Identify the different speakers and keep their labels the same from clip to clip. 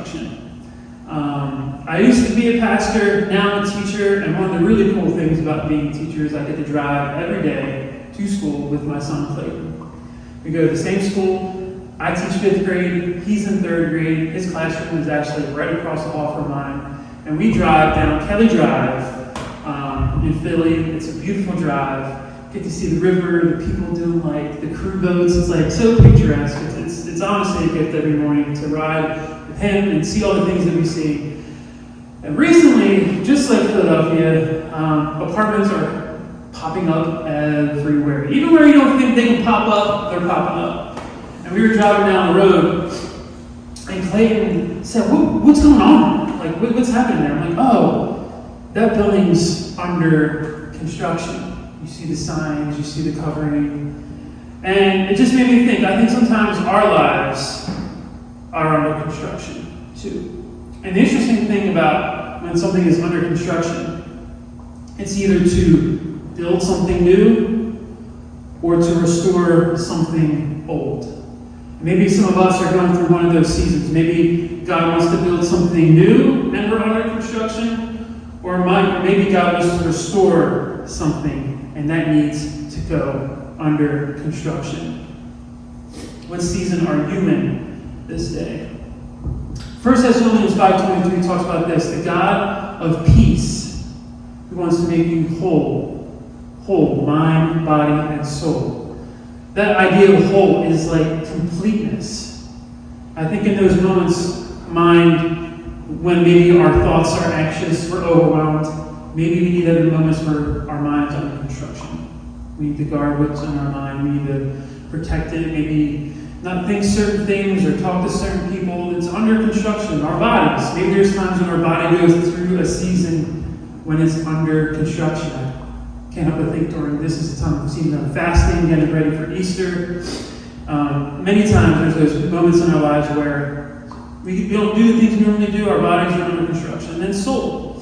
Speaker 1: construction. I used to be a pastor, now I'm a teacher, and one of the really cool things about being a teacher is I get to drive every day to school with my son Clayton. We go to the same school. I teach 5th grade, he's in 3rd grade. His classroom is actually right across the hall from mine. And we drive down Kelly Drive in Philly. It's a beautiful drive. Get to see the river, the people doing like the crew boats. It's like so picturesque. It's honestly a gift every morning to ride with him and see all the things that we see. And recently, just like Philadelphia, apartments are popping up everywhere. Even where you don't think they can pop up, they're popping up. And we were driving down the road, and Clayton said, "What's going on? Like, what's happening there?" I'm like, "Oh, that building's under construction. You see the signs, you see the covering." And it just made me think, I think sometimes our lives are under construction too. And the interesting thing about when something is under construction, it's either to build something new or to restore something old. Maybe some of us are going through one of those seasons. Maybe God wants to build something new and we're under construction, or maybe God wants to restore something and that needs to go under construction. What season are you in this day? 1 Thessalonians 5:23 talks about this: the God of peace, who wants to make you whole, mind, body, and soul. That idea of whole is like completeness. I think in those moments, when maybe our thoughts are anxious, we're overwhelmed, maybe we need other moments where our mind's under construction. We need to guard what's in our mind. We need to protect it. Maybe not think certain things or talk to certain people. It's under construction. Our bodies. Maybe there's times when our body goes through a season when it's under construction. I can't help but think this is the time of season of fasting, getting ready for Easter. Many times there's those moments in our lives where we don't do the things we normally do. Our bodies are under construction. And then soul.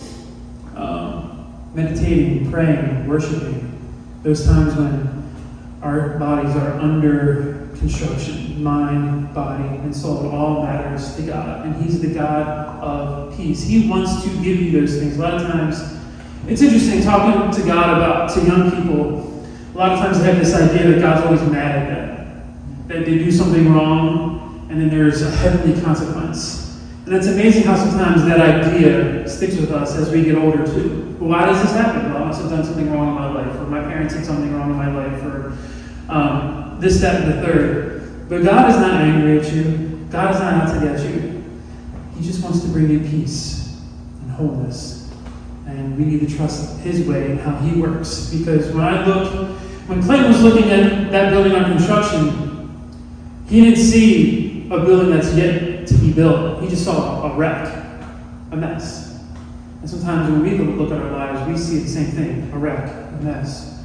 Speaker 1: Meditating, praying, worshiping. Those times when our bodies are under construction, mind, body, and soul, it all matters to God. And He's the God of peace. He wants to give you those things. A lot of times, it's interesting talking to God to young people. A lot of times they have this idea that God's always mad at them, that they do something wrong, and then there's a heavenly consequence. And it's amazing how sometimes that idea sticks with us as we get older too. Well, why does this happen? Well, I must have done something wrong in my life, or my parents did something wrong in my life, or this, that, and the third. But God is not angry at you. God is not out to get you. He just wants to bring you peace and wholeness. And we need to trust His way and how He works. Because when Clayton was looking at that building under construction, he didn't see a building that's yet to be built. He just saw a wreck, a mess. And sometimes when we look at our lives, we see the same thing, a wreck, a mess.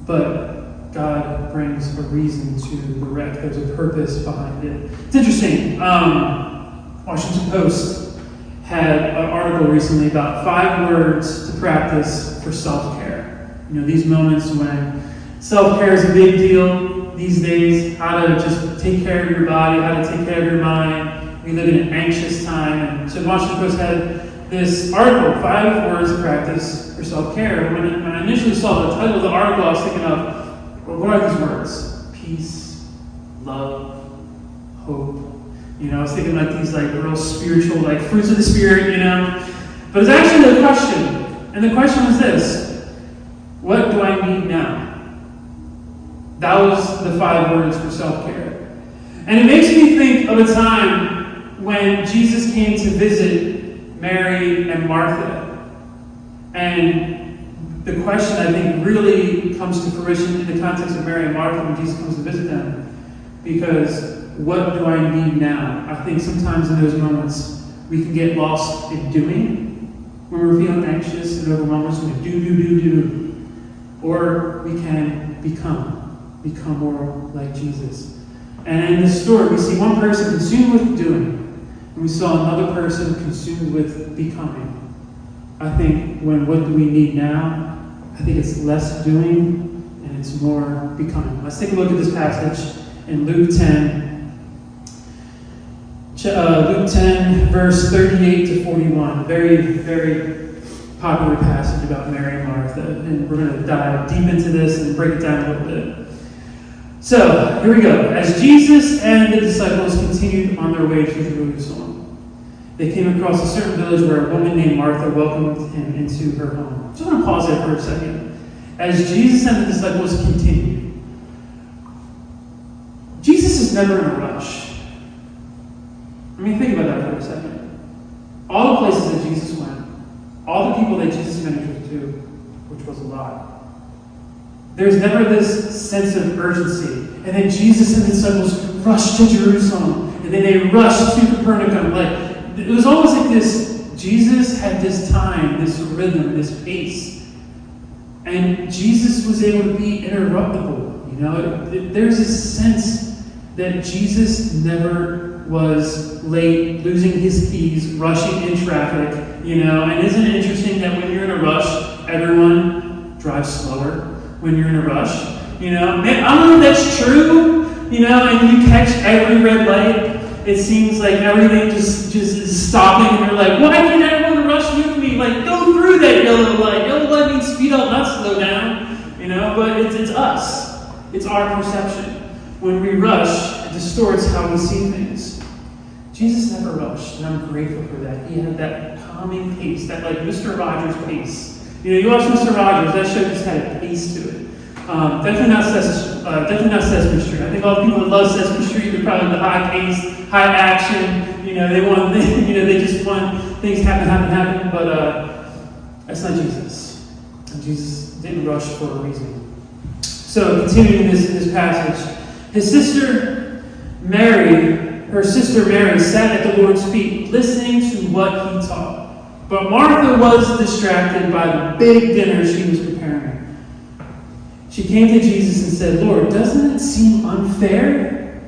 Speaker 1: But God brings a reason to the wreck. There's a purpose behind it. It's interesting. Washington Post had an article recently about 5 words to practice for self-care. These moments when self-care is a big deal these days, how to just take care of your body, how to take care of your mind. We live in an anxious time. And so Washington Post had this article, 5 words to practice for self-care. When I initially saw the title of the article, I was thinking of, well, what are these words? Peace, love, hope. I was thinking like these real spiritual, fruits of the Spirit, But it's actually a question. And the question was this: what do I need now? That was the 5 words for self-care. And it makes me think of a time when Jesus came to visit Mary and Martha. And the question, I think, really comes to fruition in the context of Mary and Martha when Jesus comes to visit them. Because what do I need now? I think sometimes in those moments we can get lost in doing. When we're feeling anxious and overwhelmed, so we do. Or we can become more like Jesus. And in this story, we see one person consumed with doing, and we saw another person consumed with becoming. I think what do we need now? I think it's less doing and it's more becoming. Let's take a look at this passage in Luke 10. Luke 10, verse 38 to 41. Very, very popular passage about Mary and Martha. And we're going to dive deep into this and break it down a little bit. So, here we go. As Jesus and the disciples continued on their way to Jerusalem, they came across a certain village where a woman named Martha welcomed him into her home. Just want to pause there for a second. As Jesus and the disciples continued, Jesus is never in a rush. I mean, think about that for a second. All the places that Jesus went, all the people that Jesus ministered to, which was a lot, there's never this sense of urgency. And then Jesus and the disciples rushed to Jerusalem. And then they rushed to Capernaum. Like, it was almost like this, Jesus had this time, this rhythm, this pace. And Jesus was able to be interruptible. You know, there's this sense that Jesus never was late, losing his keys, rushing in traffic. You know, and isn't it interesting that when you're in a rush, everyone drives slower? When you're in a rush, you know, man, I don't know if that's true, you know, and you catch every red light, it seems like everything just is stopping, and you're like, why can't everyone rush with me? Like, go through that yellow light. Yellow light means speed up, not slow down, you know, but it's us. It's our perception. When we rush, it distorts how we see things. Jesus never rushed, and I'm grateful for that. He had that calming pace, that like Mr. Rogers pace. You know, you watch Mr. Rogers, that show just had a pace to it. Definitely not Sesame Street. I think all the people that love Sesame Street are probably the high pace, high action. You know, they just want things happen. But that's not Jesus. And Jesus didn't rush for a reason. So, continuing this passage, her sister Mary, sat at the Lord's feet, listening to what he taught. But Martha was distracted by the big dinner she was preparing. She came to Jesus and said, Lord, doesn't it seem unfair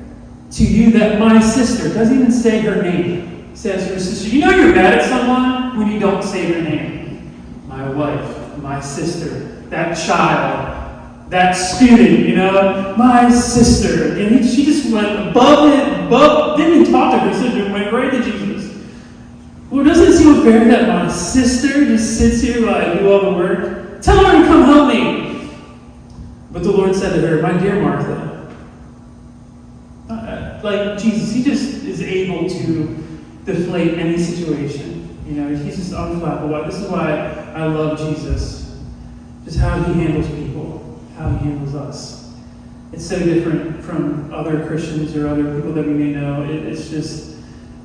Speaker 1: to you that my sister, doesn't even say her name, says her sister, you know you're mad at someone when you don't say their name. My wife, my sister, that child, that student, you know, my sister. And she just went above it, didn't even talk to her sister, went right to Jesus. Well, doesn't it seem fair that my sister just sits here while I do all the work? Tell her to come help me. But the Lord said to her, my dear Martha, like Jesus, he just is able to deflate any situation. You know, he's just unflappable. This is why I love Jesus. Just how he handles people, how he handles us. It's so different from other Christians or other people that we may know. It's just,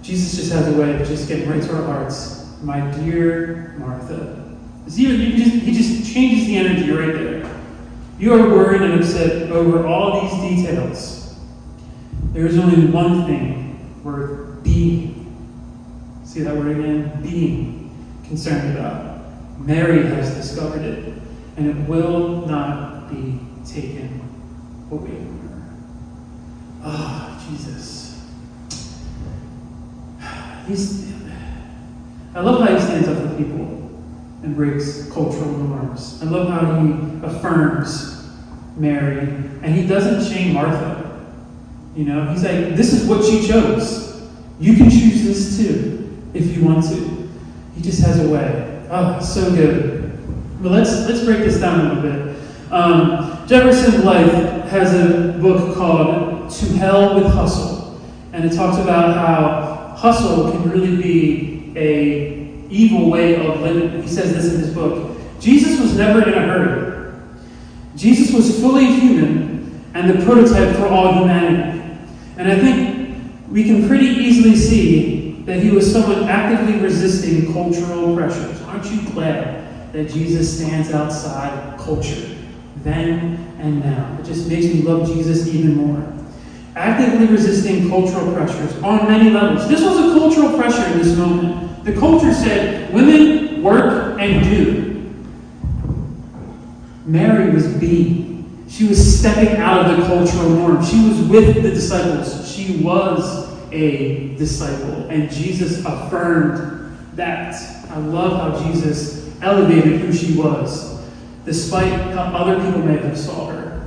Speaker 1: Jesus just has a way of just getting right to our hearts. My dear Martha. He just changes the energy right there. You are worried and upset over all these details. There is only one thing worth being. See that word again? Being concerned about. Mary has discovered it, and it will not be taken away from her. Ah, Jesus. I love how he stands up for people and breaks cultural norms. I love how he affirms Mary, and he doesn't shame Martha. You know, he's like, this is what she chose. You can choose this too, if you want to. He just has a way. Oh, it's so good. But let's break this down a little bit. Jefferson Blythe has a book called To Hell with Hustle, and it talks about how hustle can really be an evil way of living. He says this in his book. Jesus was never in a hurry. Jesus was fully human and the prototype for all humanity. And I think we can pretty easily see that he was someone actively resisting cultural pressures. Aren't you glad that Jesus stands outside culture, then and now? It just makes me love Jesus even more. Actively resisting cultural pressures on many levels. This was a cultural pressure in this moment. The culture said, women, work and do. Mary was being. She was stepping out of the cultural norm. She was with the disciples. She was a disciple. And Jesus affirmed that. I love how Jesus elevated who she was, despite how other people may have saw her.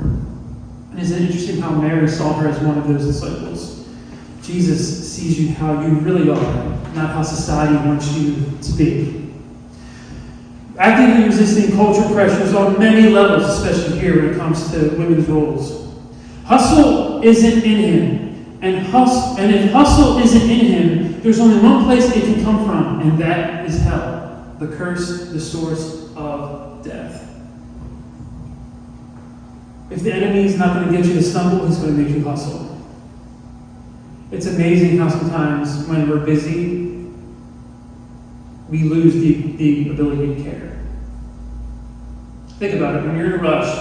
Speaker 1: And isn't it interesting how Mary saw her as one of those disciples? Jesus sees you how you really are, not how society wants you to be. Actively resisting culture pressures on many levels, especially here when it comes to women's roles. Hustle isn't in him. And if hustle isn't in him, there's only one place it can come from, and that is hell. The curse, the source of death. If the enemy is not going to get you to stumble, he's going to make you hustle. It's amazing how sometimes when we're busy, we lose the ability to care. Think about it. When you're in a rush,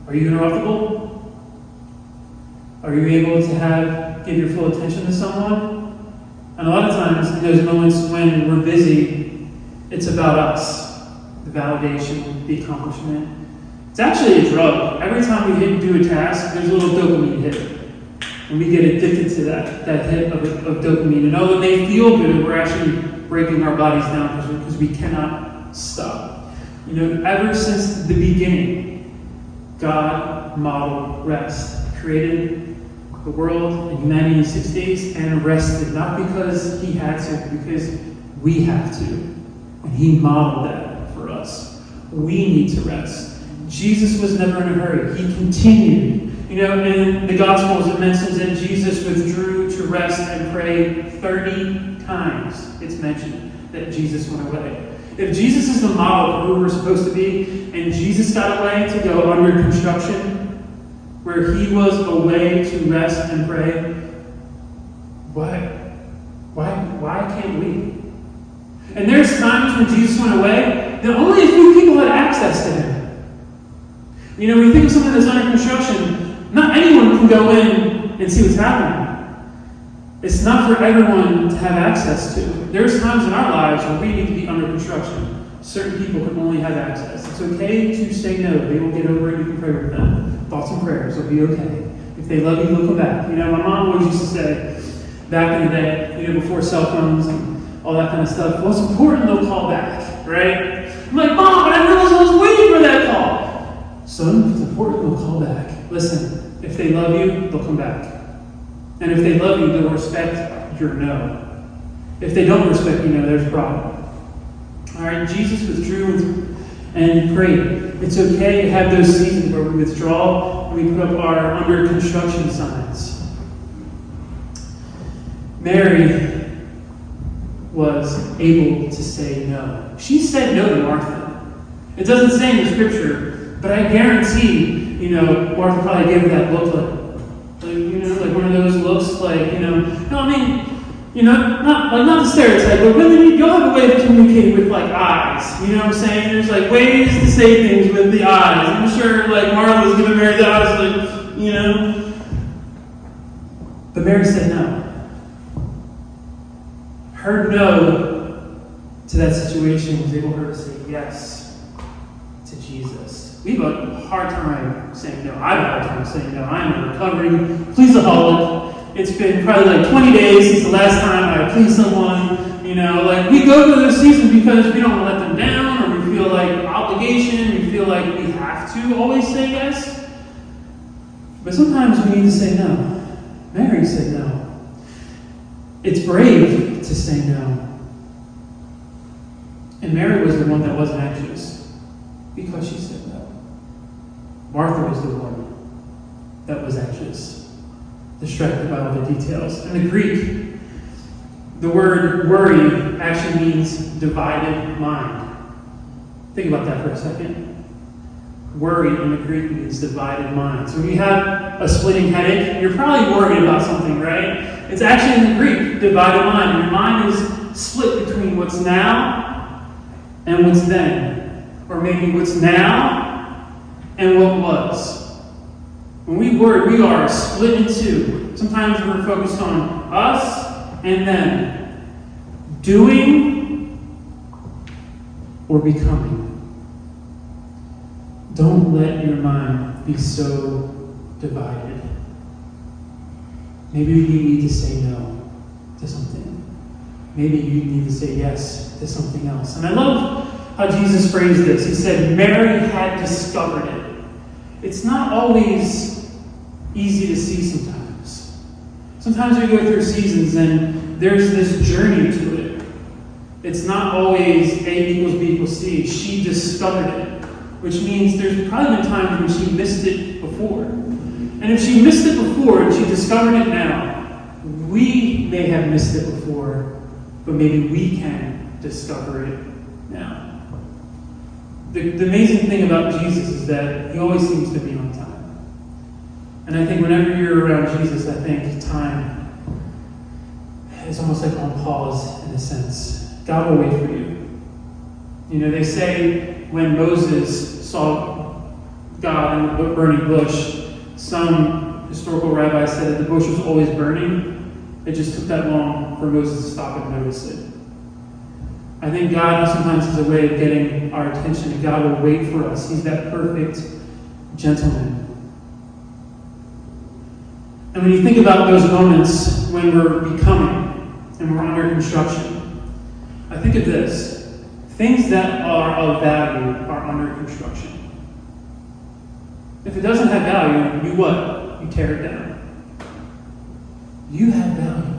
Speaker 1: are you interruptible? Are you able to give your full attention to someone? And a lot of times, in those moments when we're busy, it's about us. The validation, the accomplishment. It's actually a drug. Every time we do a task, there's a little dopamine hit. And we get addicted to that hit of dopamine. And although they feel good, we're actually breaking our bodies down because we cannot stop. Ever since the beginning, God modeled rest. He created the world and humanity in 6 days and rested. Not because he had to, because we have to. And he modeled that for us. We need to rest. Jesus was never in a hurry. He continued. In the Gospels it mentions that Jesus withdrew to rest and pray 30 times. It's mentioned that Jesus went away. If Jesus is the model of who we're supposed to be, and Jesus got away to go under construction, where he was away to rest and pray, why can't we? And there's times when Jesus went away that only a few people had access to him. When you think of something that's under construction, not anyone can go in and see what's happening. It's not for everyone to have access to. There's times in our lives where we need to be under construction. Certain people can only have access. It's okay to say no. They will get over it. You can pray with them. Thoughts and prayers will be okay. If they love you, they'll come back. My mom always used to say, back in the day, before cell phones and all that kind of stuff, what's important, they'll call back, right? I'm like, Mom, but I realized I was waiting for that call. Son, if it's important, they'll call back. Listen, if they love you, they'll come back. And if they love you, they'll respect your no. If they don't respect you, there's a problem. All right, Jesus withdrew and prayed. It's okay to have those seasons where we withdraw and we put up our under construction signs. Mary was able to say no. She said no to Martha. It doesn't say in the scripture, but I guarantee, Martha probably gave her that look like one of those looks not the stereotype, but women, you'll have a way of communicating with eyes. You know what I'm saying? There's ways to say things with the eyes. I'm sure Martha was giving Mary the eyes, But Mary said no. Her no to that situation was able her to say yes to Jesus. We have a hard time saying no. I have a hard time saying no. I'm a recovering pleaseaholic. It's been probably 20 days since the last time I pleased someone. We go through this season because we don't want to let them down, or we feel obligation, we feel like we have to always say yes. But sometimes we need to say no. Mary said no. It's brave to say no. And Mary was the one that wasn't anxious because she said no. Martha was the one that was anxious, distracted by all the details. In the Greek, the word worry actually means divided mind. Think about that for a second. Worry in the Greek means divided mind. So when you have a splitting headache, you're probably worried about something, right? It's actually in the Greek, divided mind. Your mind is split between what's now and what's then. Or maybe what's now and what was. When we worry, we are split in two. Sometimes we're focused on us and them. Doing or becoming. Don't let your mind be so divided. Maybe you need to say no to something. Maybe you need to say yes to something else. And I love how Jesus phrased this. He said, Mary had discovered it. It's not always easy to see sometimes. Sometimes we go through seasons and there's this journey to it. It's not always A equals B equals C. She discovered it, which means there's probably been times when she missed it before. And if she missed it before and she discovered it now, we may have missed it before, but maybe we can discover it now. The amazing thing about Jesus is that he always seems to be on time. And I think whenever you're around Jesus, I think time is almost like on pause in a sense. God will wait for you. You know, they say when Moses saw God in the burning bush, some historical rabbis said that the bush was always burning. It just took that long for Moses to stop and notice it. I think God sometimes has a way of getting our attention, and God will wait for us. He's that perfect gentleman. And when you think about those moments when we're becoming and we're under construction, I think of this. Things that are of value are under construction. If it doesn't have value, you what? You tear it down. You have value.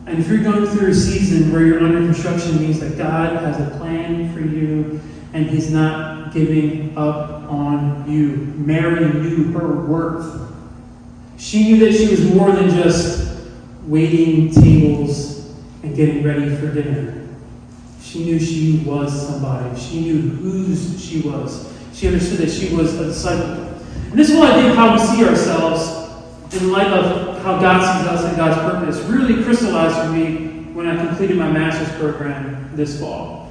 Speaker 1: And if you're going through a season where you're under construction, it means that God has a plan for you and he's not giving up on you. Mary knew her worth. She knew that she was more than just waiting tables and getting ready for dinner. She knew she was somebody. She knew whose she was. She understood that she was a disciple. And this whole idea of how we see ourselves in light of how God sees us and God's purpose really crystallized for me when I completed my master's program this fall.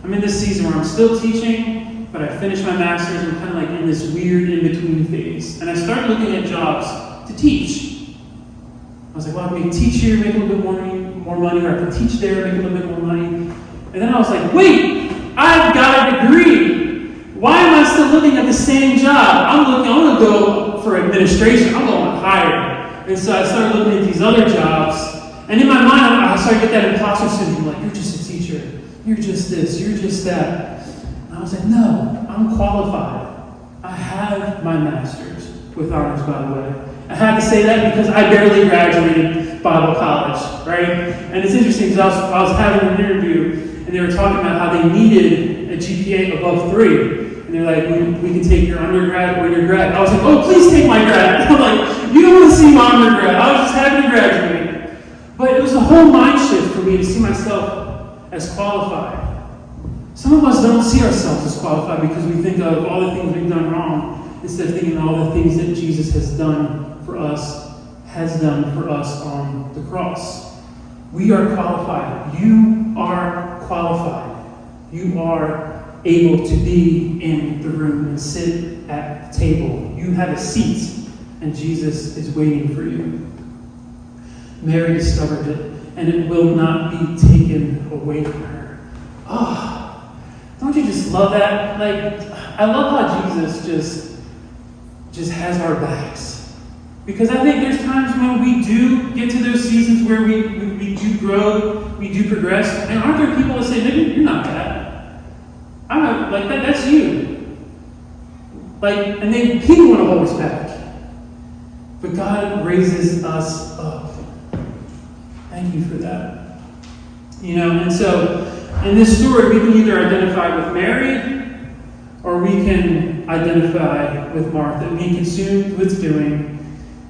Speaker 1: I'm in this season where I'm still teaching, but I finished my master's and I'm kind of like in this weird in-between phase. And I started looking at jobs to teach. I was like, well, I can teach here, make a little bit more money, or I can teach there, make a little bit more money. And then I was like, wait, I've got a degree. Why am I still looking at the same job? I'm going to go for administration. I'm going higher. And so I started looking at these other jobs. And in my mind, I started to get that imposter syndrome, like, you're just a teacher. You're just this. You're just that. And I was like, no, I'm qualified. I have my master's with honors, by the way. I had to say that because I barely graduated Bible college, right? And it's interesting because I was having an interview, and they were talking about how they needed a GPA above 3. And they're like, we can take your undergrad or your grad. I was like, oh, please take my grad. I'm like, you don't want to see my undergrad. I was just happy to graduate. But it was a whole mind shift for me to see myself as qualified. Some of us don't see ourselves as qualified because we think of all the things we've done wrong instead of thinking of all the things that Jesus has done for us on the cross. We are qualified. You are qualified. You are able to be in the room and sit at the table. You have a seat, and Jesus is waiting for you. Mary discovered it, and it will not be taken away from her. Oh, don't you just love that? Like, I love how Jesus just has our backs. Because I think there's times when we do get to those seasons where we do grow, we do progress, and aren't there people that say, maybe you're not that? I'm not like that, that's you. Like, and then people want to hold us back. But God raises us up. Thank you for that. You know, and so in this story, we can either identify with Mary or we can identify with Martha, being consumed with doing,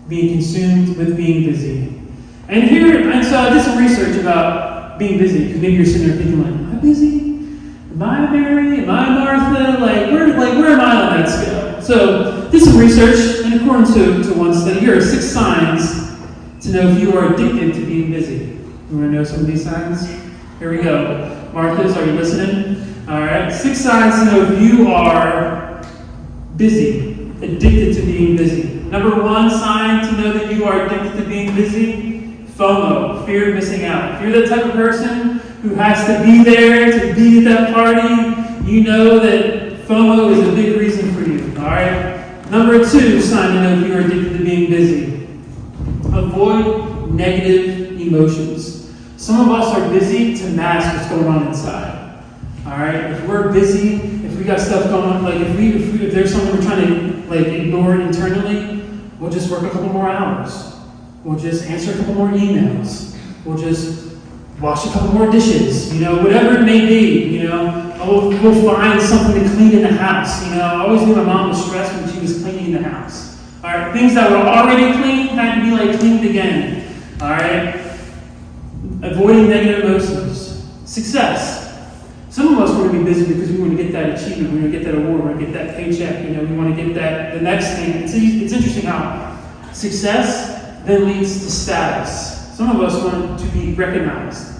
Speaker 1: being consumed with being busy. And so I did some research about being busy, because maybe you're sitting there thinking, like, am I busy? Am I Mary? Am I Martha? Where am I on that scale? So did some research, and according to one study, here are 6 signs to know if you are addicted to being busy. You want to know some of these signs? Here we go. Martha's, are you listening? All right. 6 signs to know if you are busy, addicted to being busy. Number 1 sign to know that you are addicted to being busy: FOMO, fear of missing out. If you're the type of person who has to be there to be at that party, you know that FOMO is a big reason for you. All right. Number 2 sign to know if you are addicted to being busy: avoid negative emotions. Some of us are busy to mask what's going on inside. All right. If we're busy, if we got stuff going on, like if there's something we're trying to ignore internally, we'll just work a couple more hours. We'll just answer a couple more emails. We'll just wash a couple more dishes, whatever it may be, We'll find something to clean in the house, I always knew my mom was stressed when she was cleaning the house. All right, things that were already clean had to be cleaned again. All right, avoiding negative emotions. Success. Some of us want to be busy because we want to get that achievement, we want to get that award, we want to get that paycheck, we want to get the next thing. It's interesting how success then leads to status. Some of us want to be recognized.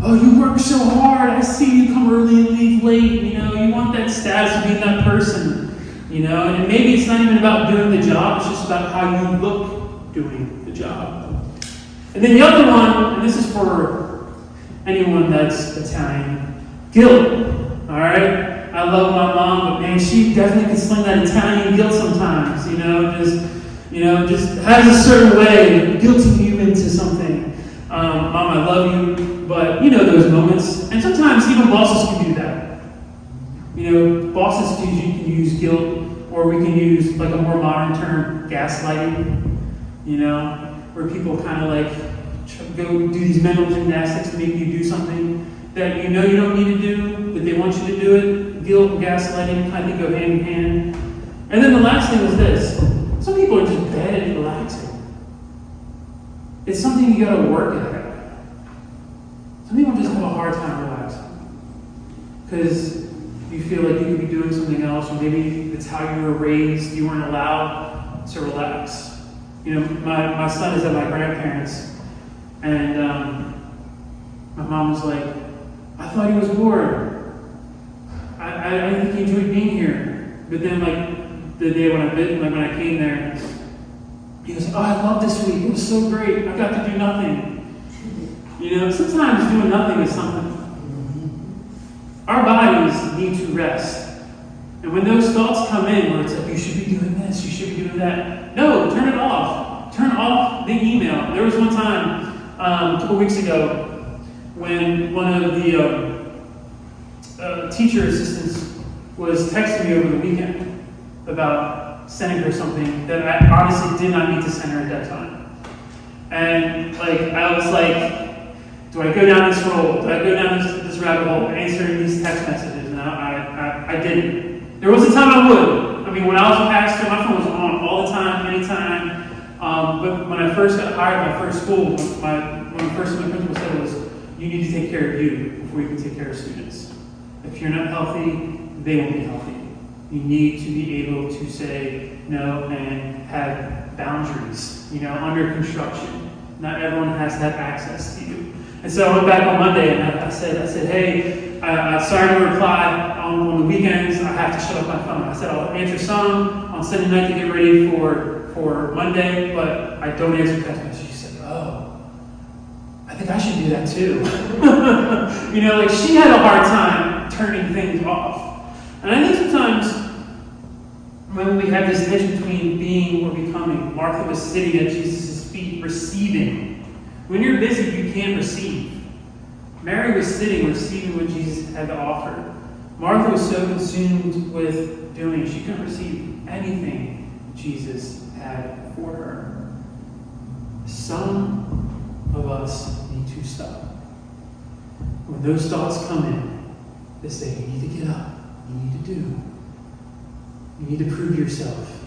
Speaker 1: Oh, you work so hard. I see you come early and leave late. You want that status of being that person. And maybe it's not even about doing the job. It's just about how you look doing the job. And then the other one, and this is for anyone that's Italian, guilt. All right? I love my mom, but man, she definitely can sling that Italian guilt sometimes. Just has a certain way of guilting you into something. Mom, I love you, but those moments. And sometimes even bosses can do that. Bosses can use guilt, or we can use a more modern term, gaslighting. Where people kind of go do these mental gymnastics to make you do something that you don't need to do, but they want you to do it. Guilt and gaslighting kind of go hand in hand. And then the last thing is this. Some people are just bad at relaxing. It's something you got to work at. Some people just have a hard time relaxing because you feel like you could be doing something else, or maybe it's how you were raised. You weren't allowed to relax. My son is at my grandparents', and my mom was like, I thought he was bored. I didn't think he enjoyed being here. But then the day when I came there, he was like, oh, I love this week. It was so great. I got to do nothing. Sometimes doing nothing is something. Our bodies need to rest. And when those thoughts come in, where it's like, you should be doing this, you should be doing that. No, turn it off. Turn off the email. There was one time, a couple weeks ago, when one of the teacher assistants was texting me over the weekend about sending her something that I honestly did not need to send her at that time. And I was like, do I go down this road? Do I go down this rabbit hole answering these text messages? And I didn't. There was a time I would. When I was a pastor, my phone was on all the time, anytime. But when I first got hired at my first school, one of the first things my principal said was, you need to take care of you before you can take care of students. If you're not healthy, they won't be healthy. You need to be able to say no and have boundaries, under construction. Not everyone has to have access to you. And so I went back on Monday and I said, hey, I'm sorry to reply on the weekends. I have to shut off my phone. I said, I'll answer some on Sunday night to get ready for Monday, but I don't answer text messages. She said, oh, I think I should do that too. She had a hard time turning things off. And I think sometimes when we have this tension between being or becoming, Martha was sitting at Jesus' feet receiving. When you're busy, you can't receive. Mary was sitting, receiving what Jesus had to offer. Martha was so consumed with doing, she couldn't receive anything Jesus had for her. Some of us need to stop. When those thoughts come in, they say, you need to get up. You need to do. You need to prove yourself.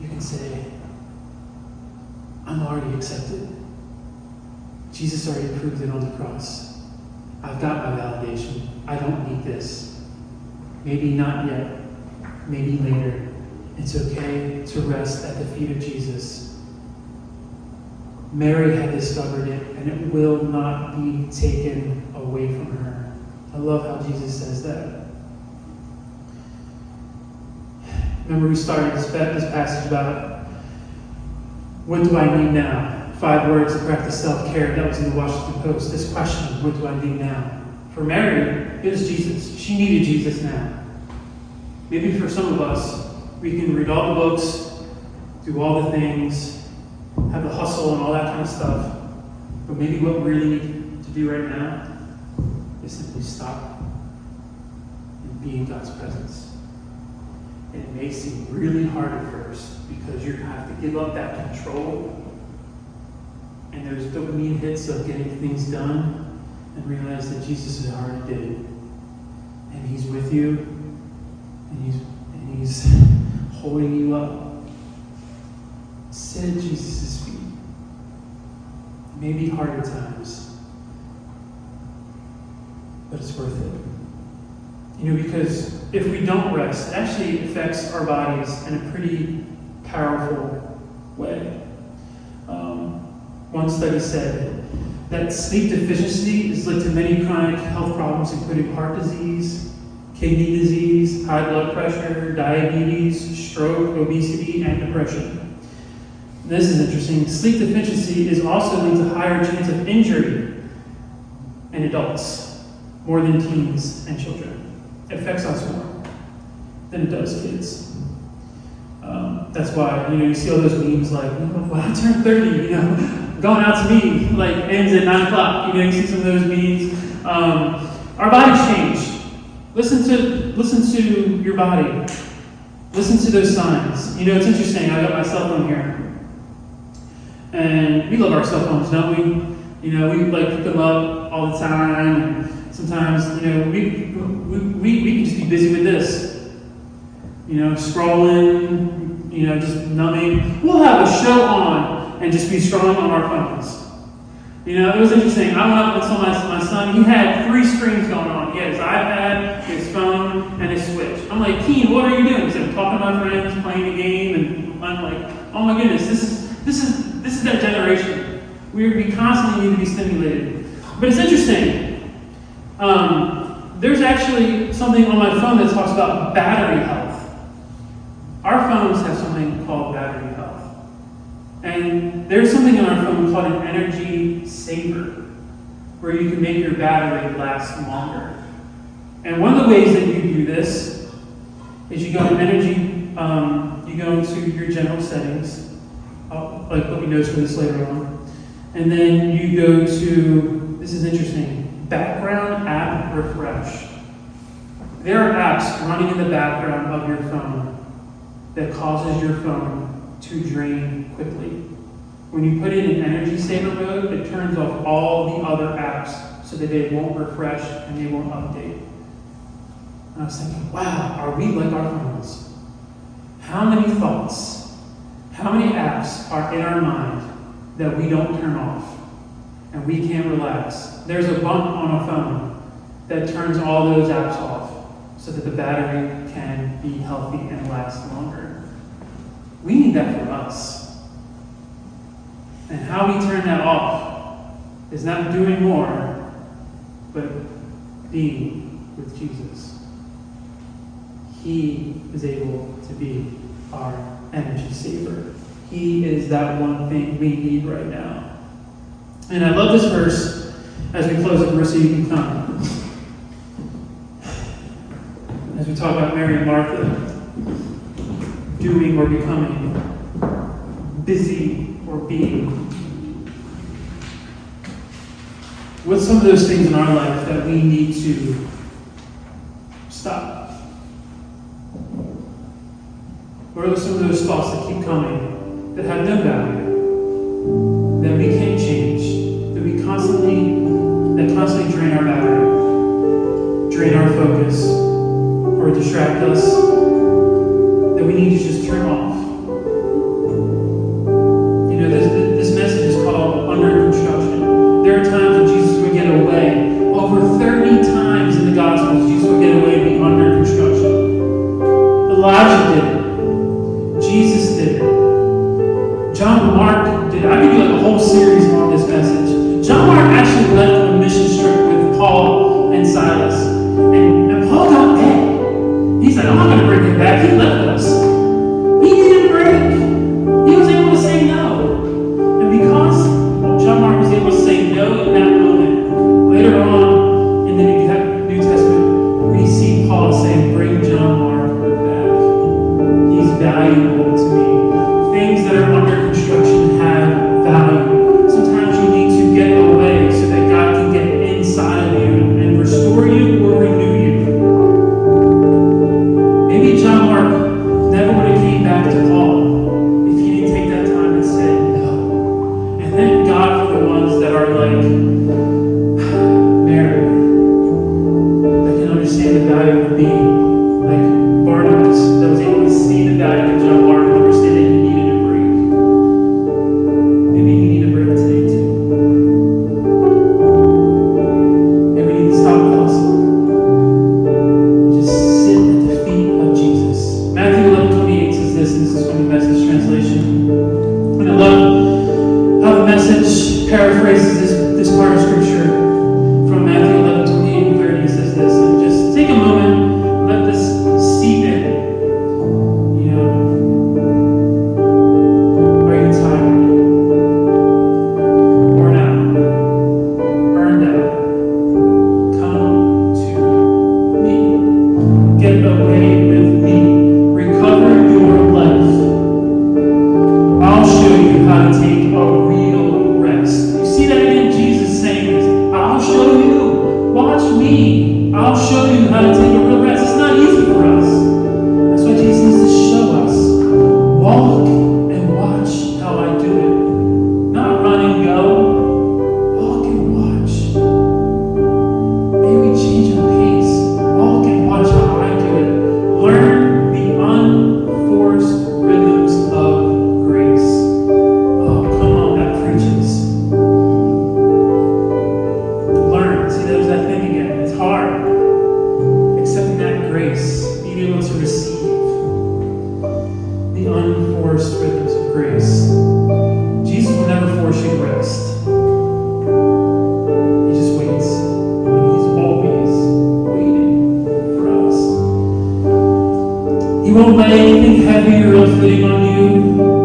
Speaker 1: You can say, I'm already accepted. Jesus already proved it on the cross. I've got my validation. I don't need this. Maybe not yet. Maybe later. It's okay to rest at the feet of Jesus. Mary had discovered it, and it will not be taken away from her. I love how Jesus says that. Remember, we started this passage about what do I need now? 5 words to practice self-care. That was in the Washington Post. This question, what do I need now? For Mary, it was Jesus. She needed Jesus now. Maybe for some of us, we can read all the books, do all the things, have the hustle and all that kind of stuff. But maybe what we really need to do right now is simply stop and be in God's presence. And it may seem really hard at first because you're going to have to give up that control and there's dopamine hits of getting things done, and realize that Jesus has already did it. And he's with you, and he's holding you up. Sit at Jesus' feet. It may be hard at times, but it's worth it. Because if we don't rest, it actually affects our bodies in a pretty powerful way. One study said that sleep deficiency is linked to many chronic health problems, including heart disease, kidney disease, high blood pressure, diabetes, stroke, obesity, and depression. This is interesting. Sleep deficiency is also linked to higher chance of injury in adults, more than teens and children. It affects us more than it does kids. That's why, you see all those memes like, when I turn 30, going out to me, like, ends at 9 o'clock. You see some of those memes. Our bodies change. Listen to your body. Listen to those signs. It's interesting. I got my cell phone here. And we love our cell phones, don't we? We pick them up all the time. And sometimes, we can just be busy with this. Scrolling, just numbing. We'll have a show on and just be scrolling on our phones. It was interesting. I went up and saw my son. He had 3 screens going on. He had his iPad, his phone, and his Switch. I'm like, Keen, what are you doing? He said, I'm talking to my friends, playing a game, and I'm like, oh my goodness, this is that generation. We constantly need to be stimulated. But it's interesting. There's actually something on my phone that talks about battery health. Our phones have something called battery health. And there's something on our phone called an energy saver, where you can make your battery last longer. And one of the ways that you do this is you go to you go into your general settings, like what we notice for this later on, and then you go to, this is interesting, background app refresh. There are apps running in the background of your phone that causes your phone to drain quickly. When you put it in energy saver mode, it turns off all the other apps so that they won't refresh and they won't update. And I was thinking, wow, are we like our phones? How many thoughts, how many apps are in our mind that we don't turn off and we can't relax? There's a bump on a phone that turns all those apps off so that the battery can be healthy and last longer. We need that for us. And how we turn that off is not doing more, but being with Jesus. He is able to be our energy saver. He is that one thing we need right now. And I love this verse as we close it. Marissa, you can come. As we talk about Mary and Martha doing or becoming, busy or being. What's some of those things in our life that we need to stop? What are some of those thoughts that keep coming that have no value, that we can't change, that constantly drain our battery, drain our focus, or distract us, that we need to just turn off? This message is called under construction. There are times when Jesus would get away. Over 30 times in the Gospels, Jesus would get away and be under construction. Elijah did it. Jesus did it. John Mark did it. I could do like a whole series on this message. John Mark actually left on a mission trip with Paul and Silas. And Paul got mad. He's like, I'm not going to bring him back. He left us. He needed a break. He was able to say no. And because John Mark was able to say no in that moment, later on in the New Testament, we see Paul say, bring John Mark back. He's valuable to me. Things that are under construction have value. Sometimes you need to get away so that God can get inside of you and restore you or renew you. Maybe John Mark never would have came back to Paul if he didn't take that time and said no. And thank God for away with me. Recover your life. I'll show you how to take a real rest. You see that again? Jesus saying this. I'll show you. Watch me. I'll show you how to take a real rest. It's not easy for us. That's why Jesus needs to show us. Walk and watch how I do it. Not run and go. Walk and watch. Maybe we change our pace. Walk and watch how I do it. Learn the unforced rhythms of grace. Oh, come on, that preaches. Learn. See, there's that thing again. It's hard. Accepting that grace. Being able to receive the unforced rhythms of grace. Jesus will never force you to rest. He just waits. And he's always waiting for us. He won't lay anything heavy or ill-fitting on you.